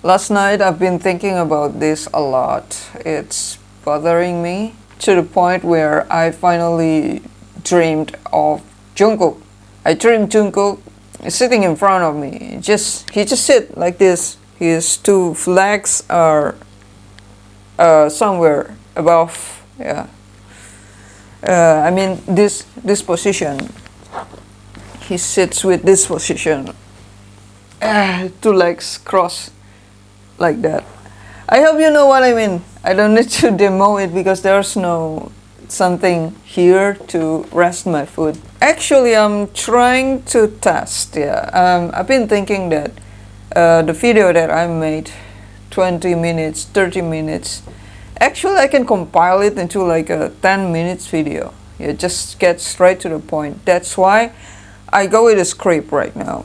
Last night I've been thinking about this a lot. It's bothering me to the point where I finally dreamed of Jungkook. I dreamed Jungkook is sitting in front of me. He just sit like this. His two legs are somewhere above. Yeah. I mean this position. He sits with this position. Two legs crossed like that. I hope you know what I mean. I don't need to demo it because there's no something here to rest my foot. Actually, I'm trying to test. Yeah, I've been thinking that the video that I made, 20 minutes, 30 minutes, actually I can compile it into like a 10 minutes video. Yeah, just get straight to the point. That's why I go with a script right now.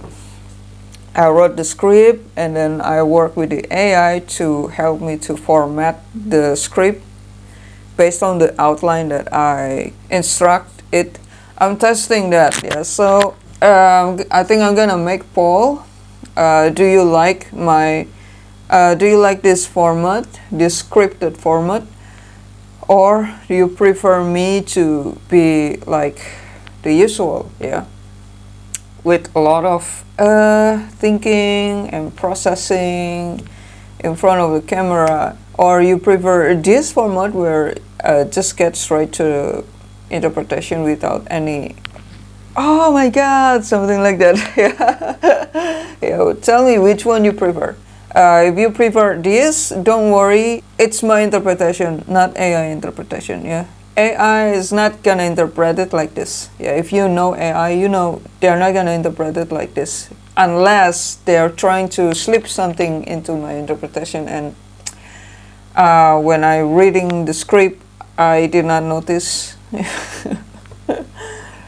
I wrote the script and then I work with the AI to help me to format the script based on the outline that I instruct it. I'm testing that. Yeah, so I think I'm gonna make poll. Do you like this format, this scripted format, or do you prefer me to be like the usual? Yeah, with a lot of thinking and processing in front of the camera, or you prefer this format where just get straight to the interpretation without any oh my god, something like that. Yeah, tell me which one you prefer. If you prefer this, don't worry, it's my interpretation, not AI interpretation. Yeah, AI is not gonna interpret it like this. Yeah, if you know AI, you know they're not gonna interpret it like this unless they're trying to slip something into my interpretation. And when I reading the script, I did not notice.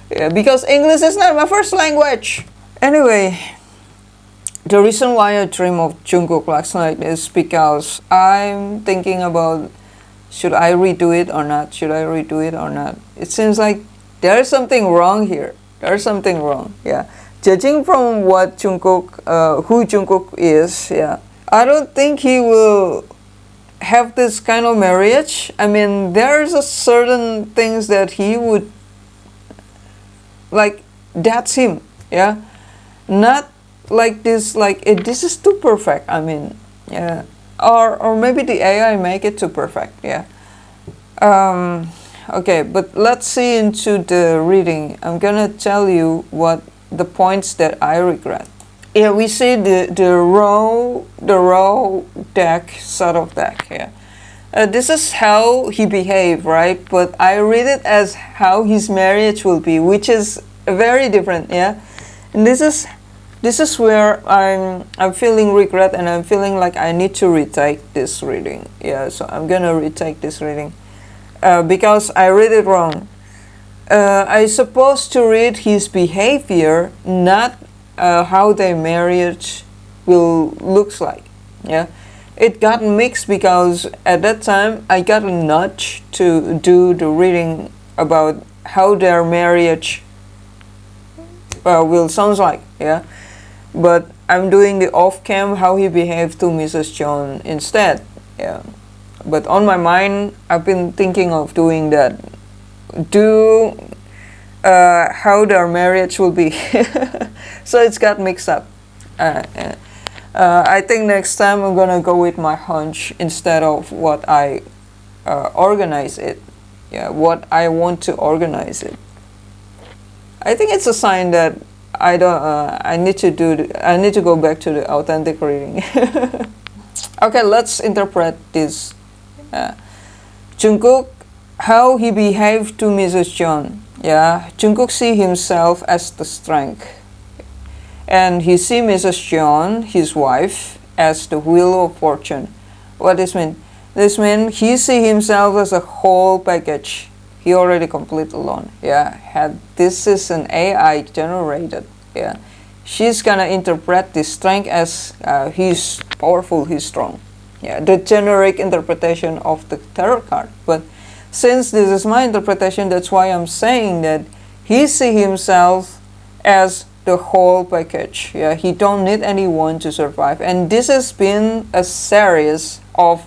Yeah, because English is not my first language. Anyway, the reason why I dream of Jungkook last night is because I'm thinking about, should I redo it or not? Should I redo it or not? It seems like there is something wrong here. There's something wrong. Yeah, judging from what Jungkook, who Jungkook is, yeah, I don't think he will have this kind of marriage. I mean, there's a certain things that he would like. That's him. Yeah, not like this. Like this is too perfect. I mean, yeah. Or maybe the AI make it too perfect. Yeah. Okay, but let's see into the reading. I'm gonna tell you what the points that I regret. Yeah, we see the raw deck, sort of deck. Yeah. This is how he behaved, right? But I read it as how his marriage will be, which is very different. Yeah, and this is where I'm feeling regret, and I'm feeling like I need to retake this reading. Yeah, so I'm gonna retake this reading because I read it wrong. I supposed to read his behavior, not how their marriage will looks like. Yeah, it got mixed because at that time I got a nudge to do the reading about how their marriage will sounds like. Yeah. But I'm doing the off-cam how he behaved to Mrs. John instead. Yeah. But on my mind, I've been thinking of doing that. How their marriage will be. So it's got mixed up. I think next time I'm gonna go with my hunch instead of what I organize it. Yeah, what I want to organize it. I think it's a sign that I don't. I need to go back to the authentic reading. Okay, let's interpret this. Jungkook, how he behaved to Mrs. John. Yeah, Jungkook see himself as the strength, and he see Mrs. John, his wife, as the wheel of fortune. What this mean? This means he see himself as a whole package. He already complete alone. Yeah, this is an AI generated. Yeah, she's gonna interpret this strength as he's powerful, he's strong. Yeah, the generic interpretation of the tarot card. But since this is my interpretation, that's why I'm saying that he see himself as the whole package. Yeah, he don't need anyone to survive, and this has been a series of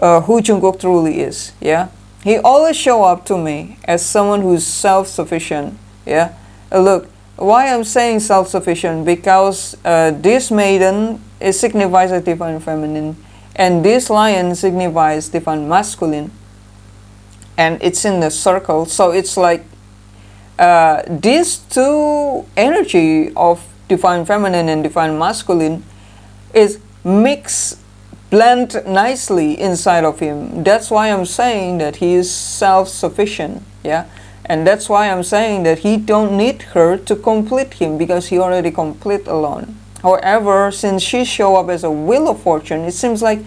who Jungkook truly is. Yeah, he always show up to me as someone who's self-sufficient. Yeah, look, why I'm saying self-sufficient, because this maiden it signifies a divine feminine, and this lion signifies divine masculine, and it's in the circle, so it's like these two energy of divine feminine and divine masculine is mixed, blend nicely inside of him. That's why I'm saying that he is self-sufficient. Yeah, and that's why I'm saying that he don't need her to complete him, because he already complete alone. However, since she show up as a wheel of fortune, it seems like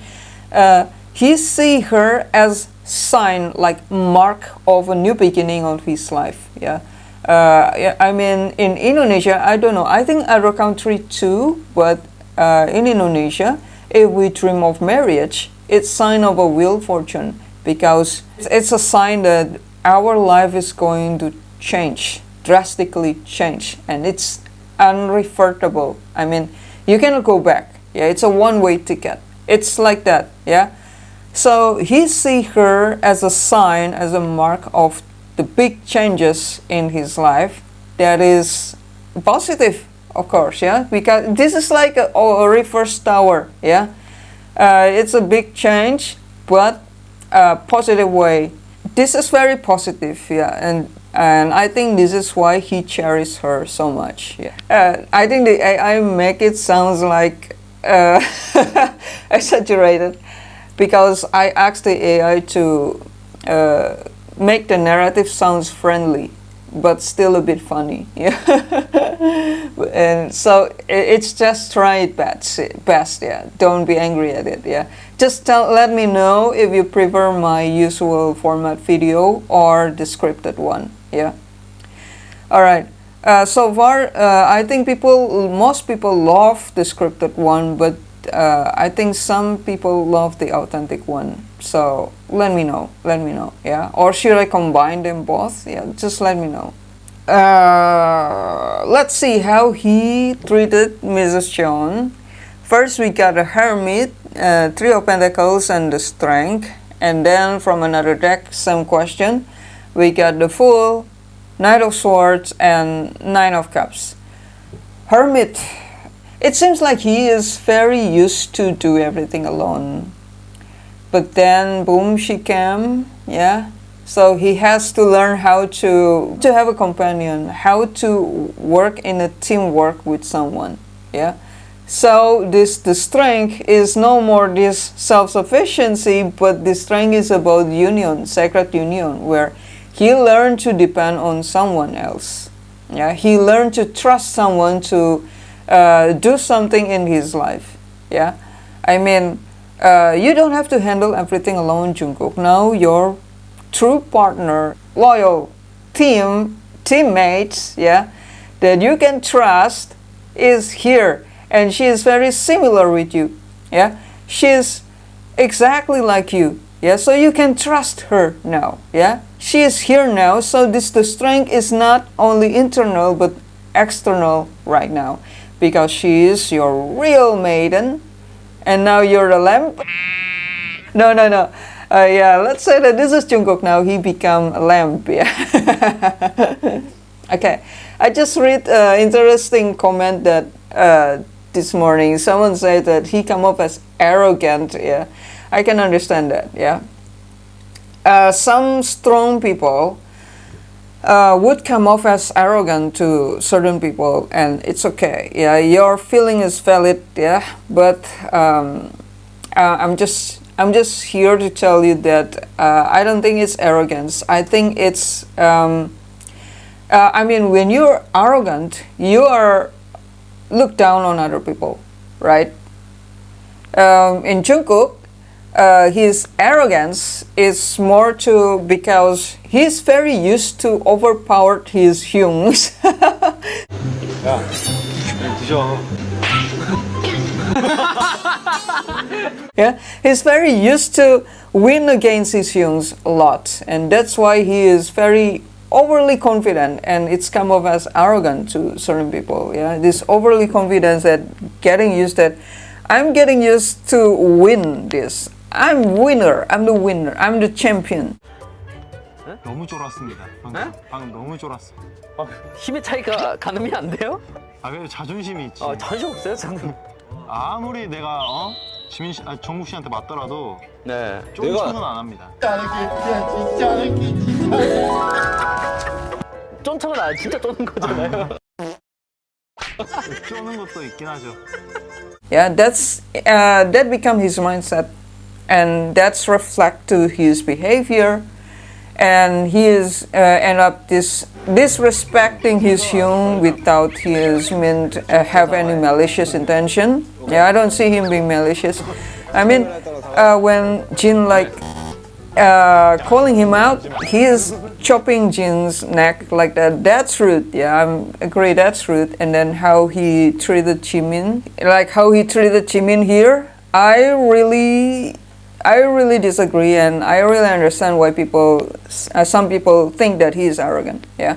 he see her as sign, like mark of a new beginning of his life. Yeah. I mean, in Indonesia, I don't know, I think other country too, but in Indonesia, if we dream of marriage, it's sign of a wheel fortune, because it's a sign that our life is going to change, drastically change, and it's unrevertible. I mean, you cannot go back. Yeah, it's a one-way ticket. It's like that. Yeah. So he see her as a sign, as a mark of the big changes in his life. That is positive, of course. Yeah, because this is like a reverse tower. Yeah, it's a big change, but positive way. This is very positive. Yeah, and I think this is why he cherishes her so much. Yeah, I think the AI make it sounds like exaggerated, because I asked the AI to make the narrative sounds friendly, but still a bit funny. Yeah, and so it's just try it best. Yeah, don't be angry at it. Yeah, just let me know if you prefer my usual format video or the scripted one. Yeah. All right. So far, I think most people love the scripted one, but I think some people love the authentic one. So let me know. Yeah, or should I combine them both? Yeah, just let me know. Let's see how he treated Mrs. John. First, we got a Hermit, Three of Pentacles, and the Strength. And then from another deck, same question. We got the Fool, Knight of Swords, and Nine of Cups. Hermit. It seems like he is very used to do everything alone. But then, boom, she came. Yeah. So he has to learn how to have a companion, how to work in a teamwork with someone. Yeah. So the strength is no more this self-sufficiency, but the strength is about union, sacred union, where he learned to depend on someone else. Yeah, he learned to trust someone to do something in his life. Yeah, I mean, you don't have to handle everything alone, Jungkook. Now your true partner, loyal teammates, yeah, that you can trust is here. And she is very similar with you. Yeah, she is exactly like you. Yeah, so you can trust her now. Yeah, she is here now. So the strength is not only internal but external right now, because she is your real maiden, and now you're a lamb. No. Yeah, let's say that this is Jungkook now. He become a lamb. Yeah. Okay, I just read interesting comment that this morning someone said that he come off as arrogant. Yeah, I can understand that. Yeah, some strong people would come off as arrogant to certain people, and it's okay. Yeah, your feeling is valid. Yeah, but I'm just here to tell you that I don't think it's arrogance. I think it's I mean, when you're arrogant, you are look down on other people, right? In Jungkook, his arrogance is more to because he's very used to overpowered his Hyungs. 야, 드셔. Yeah, he's very used to win against his Hyungs a lot, and that's why he is very overly confident, and it's come off as arrogant to certain people. Yeah, this overly confidence that I'm getting used to win this. I'm winner. I'm the winner. I'm the champion. 너무 쫄았습니다. 방금 너무 쫄았어. 힘의 차이가 가늠이 안 돼요? 아, 왜 자존심이 있지? 자존심 없어요, 저는. 아무리 내가 지민 씨, 정국 씨한테 맞더라도 네. 쫀천은 안 합니다. 쫀척은 안 진짜 쪼는 거잖아요. 쪼는 것도 있긴 하죠. Yeah, that become his mindset, and that's reflect to his behavior, and he is end up disrespecting his Hyung without his have any malicious intention. Yeah, I don't see him being malicious. I mean, when Jin calling him out, he is chopping Jin's neck like that. That's rude. Yeah, I agree. That's rude. And then how he treated Jimin, like how he treated Jimin here, I really disagree, and I really understand why some people think that he is arrogant. Yeah,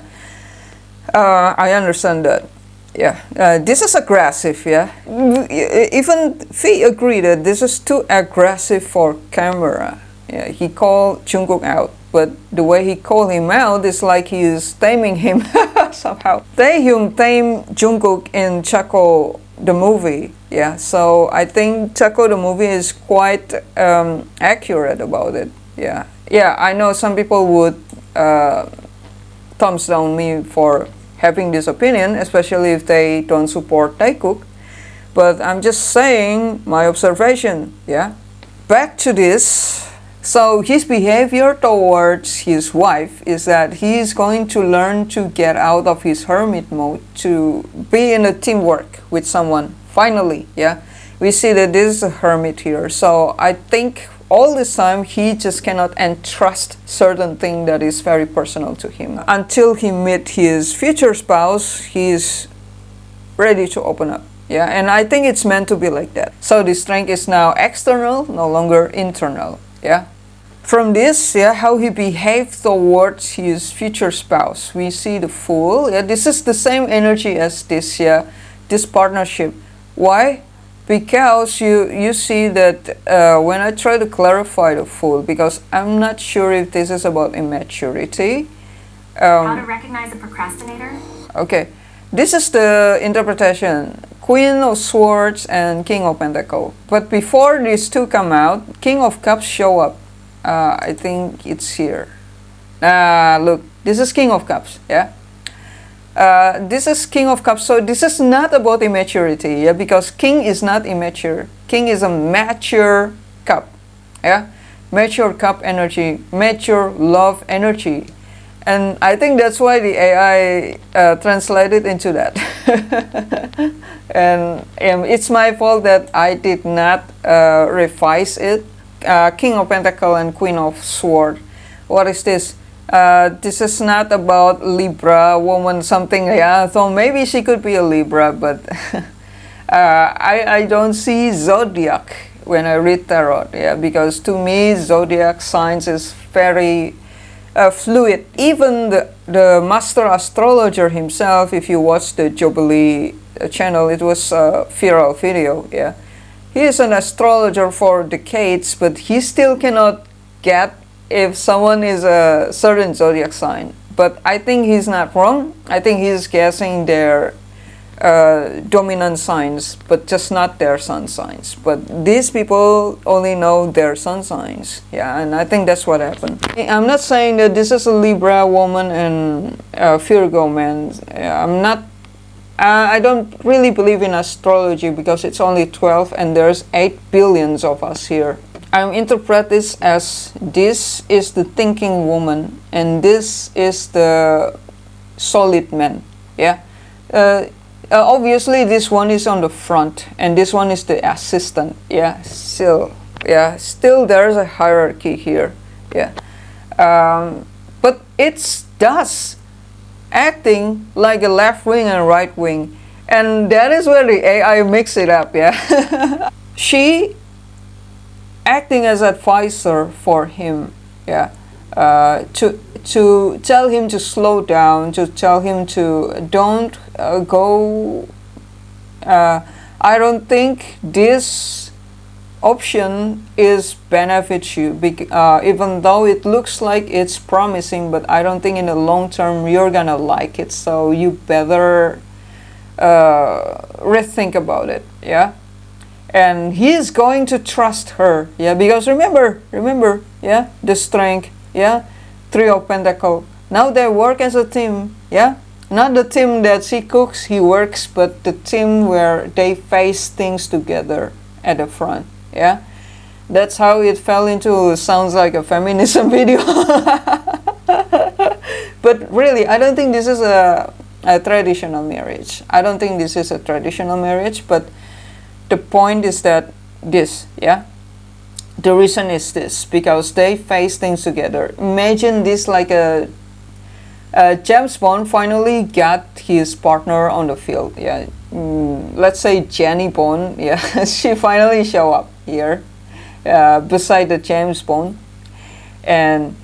I understand that. Yeah, this is aggressive. Yeah, even we agree that this is too aggressive for camera. Yeah, he called Jungkook out, but the way he called him out is like he is taming him somehow. Taehyung tamed Jungkook in Chaco the movie. Yeah, so I think Chaco the movie is quite accurate about it. Yeah, I know some people would thumbs down me for having this opinion, especially if they don't support Taekook. But I'm just saying my observation. Yeah, back to this. So his behavior towards his wife is that he is going to learn to get out of his hermit mode to be in a teamwork with someone. Finally, yeah, we see that this is a hermit here. So I think all this time he just cannot entrust certain thing that is very personal to him. Until he meet his future spouse, he is ready to open up. Yeah, and I think it's meant to be like that. So the strength is now external, no longer internal. Yeah. From this, yeah, how he behaved towards his future spouse, we see the Fool. Yeah, this is the same energy as this partnership. Why? Because you see that when I try to clarify the Fool, because I'm not sure if this is about immaturity. How to recognize a procrastinator? Okay, this is the interpretation. Queen of Swords and King of Pentacles. But before these two come out, King of Cups show up. I think it's here. Look, this is King of Cups. Yeah. This is King of Cups. So this is not about immaturity. Yeah, because King is not immature. King is a mature cup. Yeah, mature cup energy, mature love energy. And I think that's why the AI translated into that. And it's my fault that I did not revise it. King of Pentacle and Queen of Sword. What is this? This is not about Libra woman something. Yeah, so maybe she could be a Libra, but I don't see zodiac when I read tarot. Yeah, because to me zodiac signs is very fluid. Even the master astrologer himself, if you watch the Jubilee channel, it was a viral video. Yeah, he is an astrologer for decades, but he still cannot get if someone is a certain zodiac sign. But I think he's not wrong. I think he's guessing their dominant signs, but just not their sun signs. But these people only know their sun signs. Yeah, and I think that's what happened. I'm not saying that this is a Libra woman and a Virgo man. I'm not. I don't really believe in astrology because it's only 12 and there's 8 billions of us here. I interpret this as this is the thinking woman and this is the solid man. Yeah. Obviously this one is on the front and this one is the assistant. Yeah. Still there's a hierarchy here. Yeah. But it's thus acting like a left wing and right wing, and that is where the AI mix it up. Yeah. She acting as advisor for him. Yeah. to tell him to slow down, to tell him to don't go. I don't think this option is benefits you, even though it looks like it's promising, but I don't think in the long term you're gonna like it, so you better rethink about it. Yeah, and he's going to trust her. Yeah, because remember, yeah, the strength. Yeah, Three of Pentacles. Now they work as a team. Yeah, not the team that she cooks, he works, but the team where they face things together at the front. Yeah, that's how it fell into. Sounds like a feminism video. But really, I don't think this is a traditional marriage. I don't think this is a traditional marriage, but the point is that this, yeah, the reason is this, because they face things together. Imagine this like a James Bond finally got his partner on the field. Yeah, let's say Jenny Bond. Yeah, she finally show up here beside the James Bond, and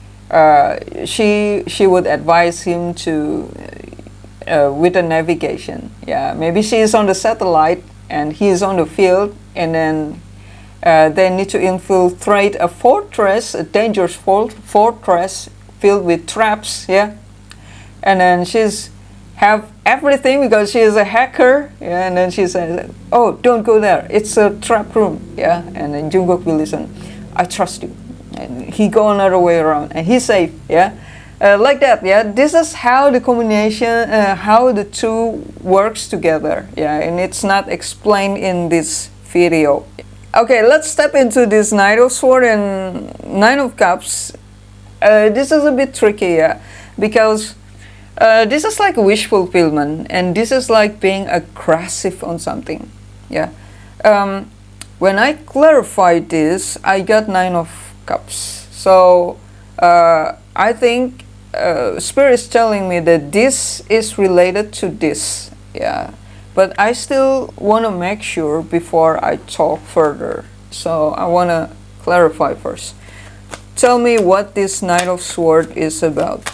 she would advise him to with the navigation. Yeah, maybe she is on the satellite and he is on the field, and then they need to infiltrate a fortress, a dangerous fortress filled with traps. Yeah, and then she's have everything because she is a hacker. Yeah, and then she says, "Oh, don't go there. It's a trap room." Yeah, and then Jungkook will listen. "I trust you," and he go another way around, and he's safe. Yeah, like that. Yeah, this is how the combination, how the two works together. Yeah, and it's not explained in this video. Okay, let's step into this Knight of Swords and Nine of Cups. This is a bit tricky, yeah, because this is like wish fulfillment, and this is like being aggressive on something. Yeah. When I clarified this, I got Nine of Cups. So I think Spirit is telling me that this is related to this. Yeah. But I still want to make sure before I talk further. So I want to clarify first. Tell me what this Knight of Swords is about.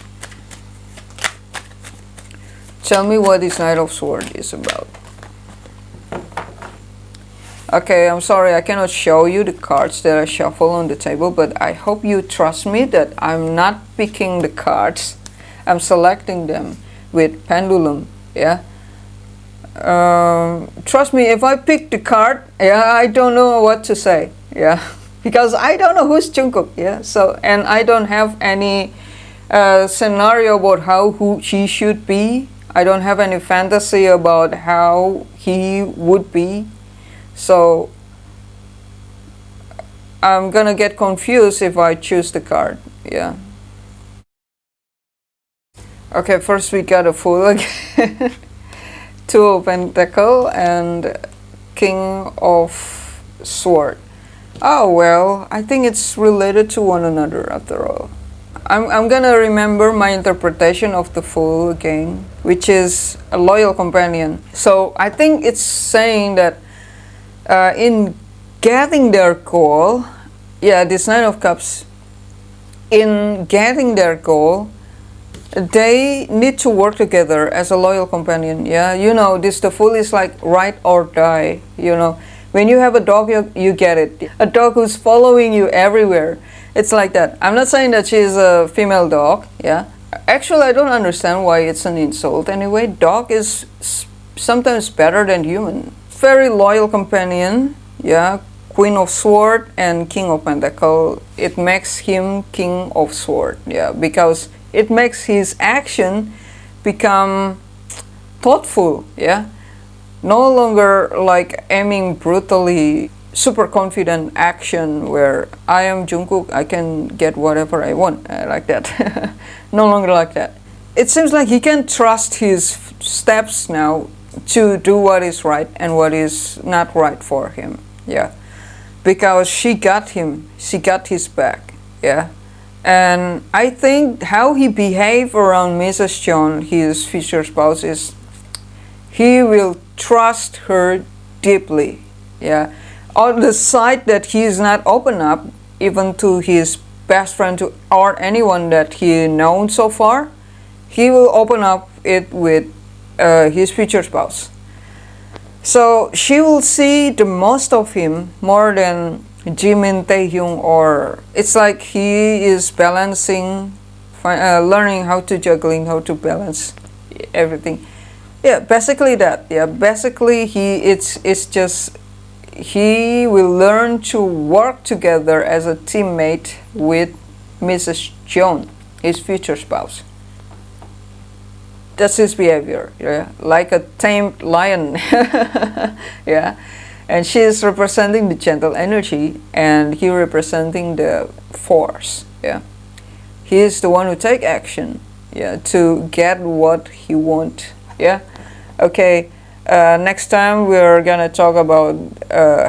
Tell me what this Knight of Swords is about. Okay, I'm sorry I cannot show you the cards that I shuffle on the table, but I hope you trust me that I'm not picking the cards. I'm selecting them with pendulum. Yeah. Trust me, if I pick the card, yeah, I don't know what to say. Yeah, because I don't know who's Jungkook. Yeah, so, and I don't have any scenario about who she should be. I don't have any fantasy about how he would be. So I'm gonna get confused if I choose the card. Yeah. Okay, first we got a Fool again. Two of Pentacles and King of Swords. Oh well, I think it's related to one another after all. I'm gonna remember my interpretation of the Fool again, which is a loyal companion. So I think it's saying that in getting their goal, yeah, this Nine of Cups, in getting their goal, they need to work together as a loyal companion. Yeah, you know, the Fool is like ride or die. You know, when you have a dog, you get it. A dog who's following you everywhere. It's like that. I'm not saying that she's a female dog. Yeah, actually, I don't understand why it's an insult. Anyway, dog is sometimes better than human. Very loyal companion. Yeah, Queen of Swords and King of Pentacles. It makes him King of Swords. Yeah, because it makes his action become thoughtful. Yeah, no longer like aiming brutally, super confident action where I am Jungkook, I can get whatever I want, like that. No longer like that. It seems like he can trust his steps now to do what is right and what is not right for him. Yeah, because she got him, she got his back. Yeah. And I think how he behaved around Mrs. John, his future spouse, is he will trust her deeply. Yeah, on the side that he is not open up even to his best friend to or anyone that he known so far, he will open up it with his future spouse. So she will see the most of him more than Jimin, Taehyung, or it's like he is balancing, learning how to juggling, how to balance everything. Yeah, basically that. Yeah, basically it's just he will learn to work together as a teammate with Mrs. Jeon, his future spouse. That's his behavior, yeah, like a tamed lion. Yeah, and she is representing the gentle energy, and he representing the force. Yeah, he is the one who take action. Yeah, to get what he want. Yeah, okay. Next time we're gonna talk about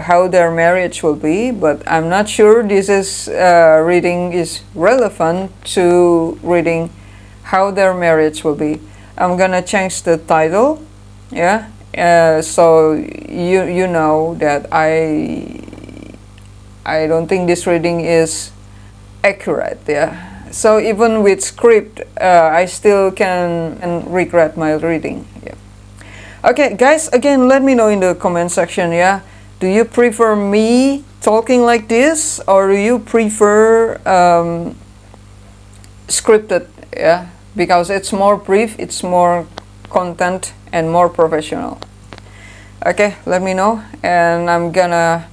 how their marriage will be, but I'm not sure this is reading is relevant to reading how their marriage will be. I'm gonna change the title, yeah, so you know that I don't think this reading is accurate, yeah. So even with script, I still can regret my reading, yeah. Okay, guys, again, let me know in the comment section, yeah. Do you prefer me talking like this, or do you prefer scripted, yeah? Because it's more brief, it's more content, and more professional. Okay, let me know, and I'm gonna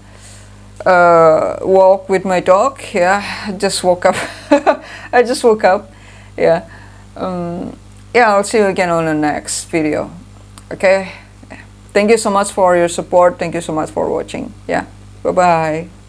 walk with my dog. Yeah, I just woke up. I just woke up. Yeah, yeah. I'll see you again on the next video. Okay, thank you so much for your support. Thank you so much for watching. Yeah, bye bye.